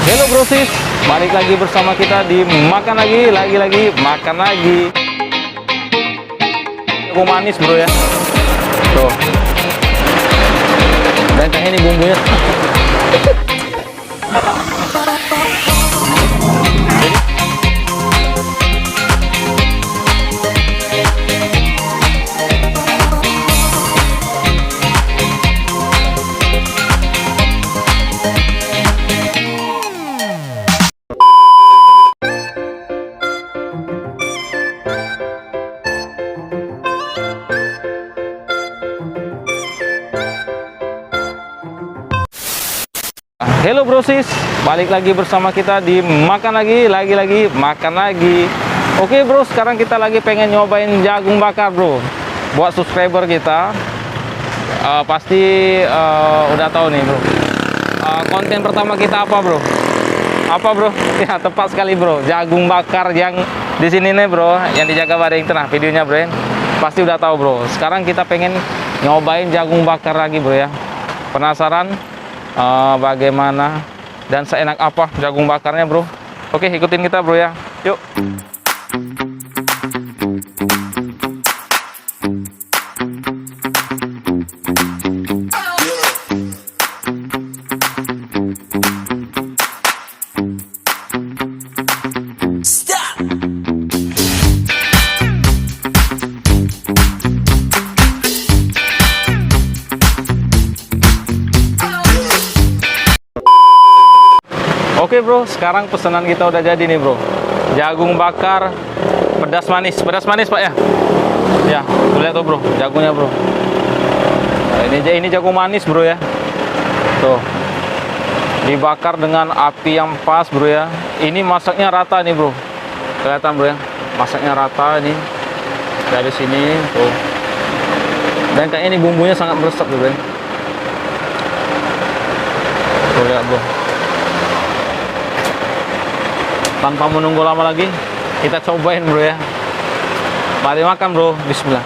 Halo brosis, balik lagi bersama kita di makan lagi makan lagi. Jagung manis bro ya. Tuh. Dan kayak ini bumbunya. Halo brosis, balik lagi bersama kita di makan lagi makan lagi. Oke bro, sekarang kita lagi pengen nyobain jagung bakar bro. Buat subscriber kita pasti udah tahu nih bro. Konten pertama kita apa bro? Apa bro? Ya tepat sekali bro, jagung bakar yang di sini nih bro, yang di Jagabaring Tengah videonya bro. Pasti udah tahu bro. Sekarang kita pengen nyobain jagung bakar lagi bro ya. Penasaran? Bagaimana dan seenak apa jagung bakarnya bro. Oke, ikutin kita bro ya, yuk. Oke bro, sekarang pesanan kita udah jadi nih bro. Jagung bakar pedas manis pak ya. Ya, tuh lihat tuh bro, jagungnya bro. Nah, ini jagung manis bro ya. Tuh, dibakar dengan api yang pas bro ya. Ini masaknya rata nih bro, kelihatan bro ya. Masaknya rata nih dari sini tuh. Dan kayaknya ini bumbunya sangat meresap bro ya. Tuh lihat bro. Tanpa menunggu lama lagi, kita cobain bro ya. Mari makan bro, bismillah.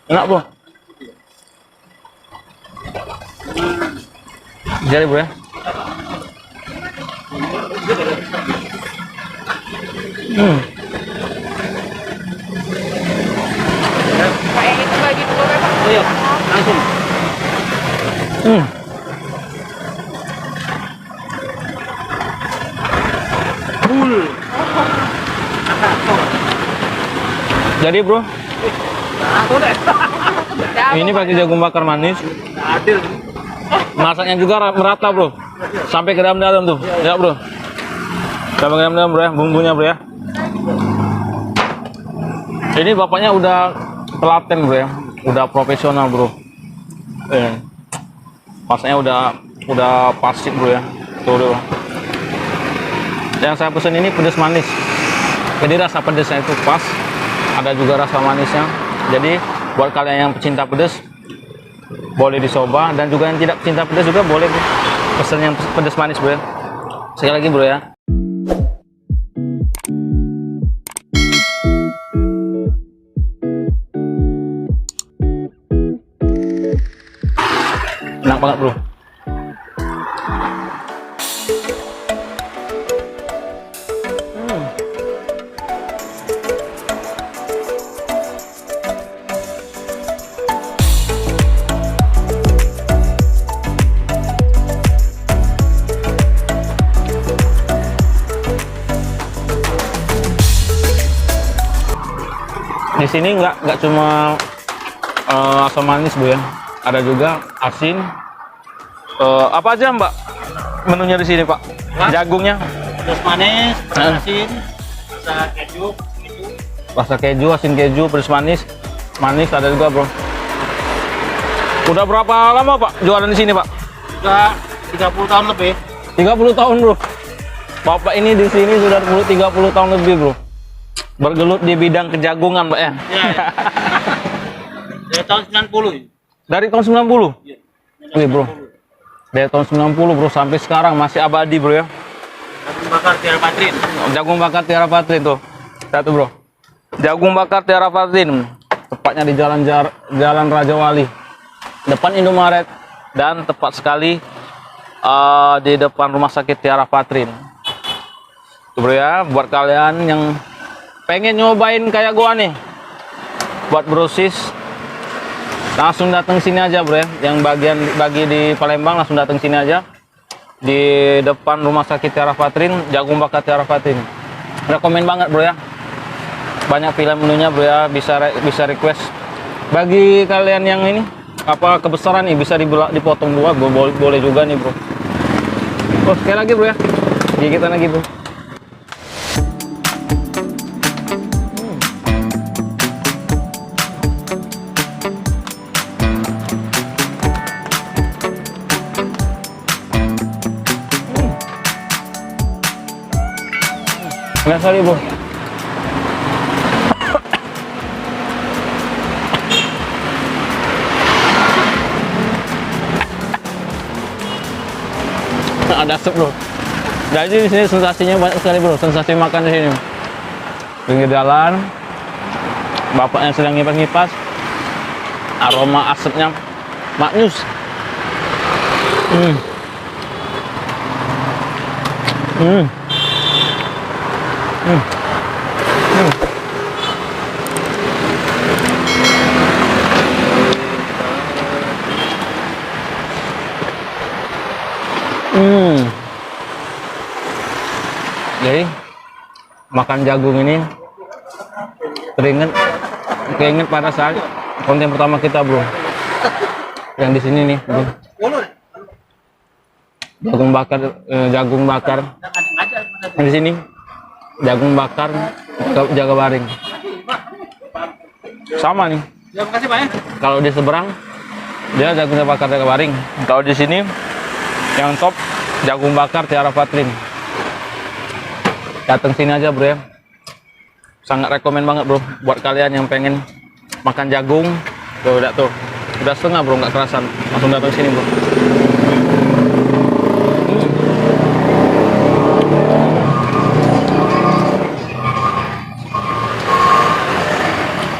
Enak bro. Jadi bro ya. Kayak itu bagi dulu kan? Iya, langsung. Jadi bro, ini pakai jagung bakar manis. Masaknya juga merata bro, sampai ke dalam-dalam tuh, ya bro. Sampai ke dalam-dalam bro ya, bumbunya bro ya. Ini bapaknya udah telaten bro ya, udah profesional bro. Masaknya udah pasti bro ya. Tuh bro. Yang saya pesen ini pedas manis. Jadi rasa pedasnya itu pas, ada juga rasa manisnya. Jadi buat kalian yang pecinta pedas boleh dicoba, dan juga yang tidak pecinta pedas juga boleh pesen yang pedas manis bro ya. Sekali lagi bro ya. Enak banget bro. Di sini nggak cuma asam manis bu ya, ada juga asin. Apa aja mbak menunya di sini pak? Hah? Jagungnya? Pedas manis, pedas asin, rasa keju, Rasa keju, asin keju, pedas manis, manis ada juga bro. Udah berapa lama pak jualan di sini pak? Sudah 30 tahun lebih. 30 tahun bro. Bapak ini di sini sudah 30 tahun lebih bro. Bergelut di bidang kejagungan pak ya? Ya, ya. Dari tahun 90. Dari tahun 90? Iya. Wih bro, Dari tahun 90 bro sampai sekarang masih abadi bro ya. Jagung bakar Tiara Patrin. Jagung bakar Tiara Patrin tuh. Satu bro. Jagung bakar Tiara Patrin. Tepatnya di Jalan Raja Wali. Depan Indomaret dan tepat sekali di depan rumah sakit Tiara Patrin. Tuh bro ya, buat kalian yang pengen nyobain kayak gua nih. Buat brosis langsung datang sini aja bro ya. Yang bagi di Palembang langsung datang sini aja. Di depan rumah sakit Tiara Patrin, jagung bakar Tiara Patrin. Rekomen banget bro ya. Banyak pilihan menunya bro ya, bisa request. Bagi kalian yang ini apa kebesaran nih bisa dipotong dua, boleh juga nih bro. Oh sekali lagi bro ya, gigitan lagi bro. Nggak sorry bro. Ada asap bro. Jadi di sini sensasinya banyak sekali bro. Sensasi makan di sini. Pinggir jalan, bapaknya sedang ngipas-ngipas. Aroma asapnya maknyus. Jadi makan jagung ini keinget pada saat konten pertama kita bro, yang di sini nih bro. Jagung bakar di sini, jagung bakar Jagabaring sama nih. Terima kasih Pak ya. Kalau di seberang dia jagung bakar Jagabaring, kalau di sini yang top jagung bakar Tiara Patrin. Datang sini aja bro ya, sangat rekomen banget bro buat kalian yang pengen makan jagung. Tuh udah setengah bro, nggak kerasan, langsung datang sini bro.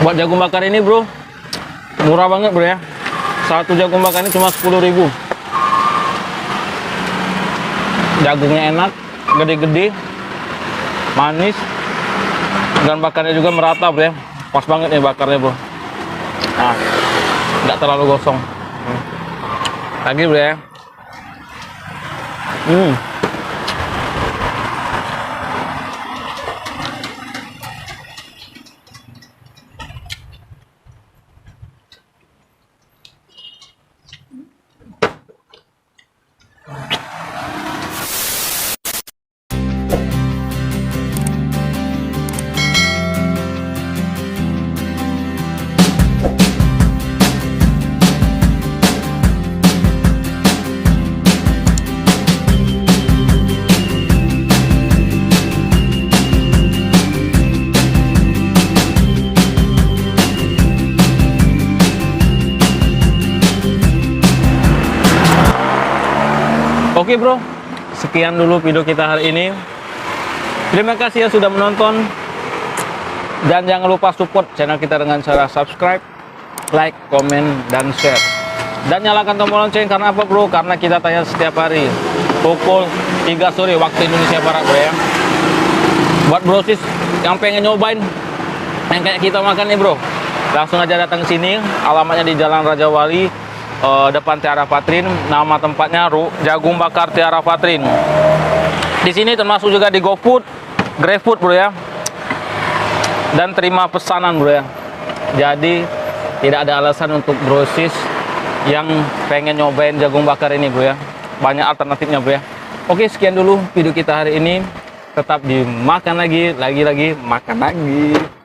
Buat jagung bakar ini bro murah banget bro ya. Satu jagung bakar ini cuma 10.000. Jagungnya enak, gede-gede, manis, dan bakarnya juga merata bro ya. Pas banget nih bakarnya bro. Nah, nggak terlalu gosong. Lagi bro ya. Oke bro, sekian dulu video kita hari ini. Terima kasih yang sudah menonton. Dan jangan lupa support channel kita dengan cara subscribe, like, komen, dan share. Dan nyalakan tombol lonceng karena apa bro? Karena kita tayang setiap hari pukul 3 sore waktu Indonesia Barat bro ya. Buat brosis yang pengen nyobain yang kayak kita makan nih bro, langsung aja datang ke sini. Alamatnya di Jalan Raja Wali, depan Tiara Patrin. Nama tempatnya Jagung Bakar Tiara Patrin. Di sini termasuk juga di GoFood, GrabFood bro ya, dan terima pesanan bro ya. Jadi tidak ada alasan untuk brosis yang pengen nyobain jagung bakar ini bro ya. Banyak alternatifnya bro ya. Oke, sekian dulu video kita hari ini. Tetap dimakan lagi makan lagi.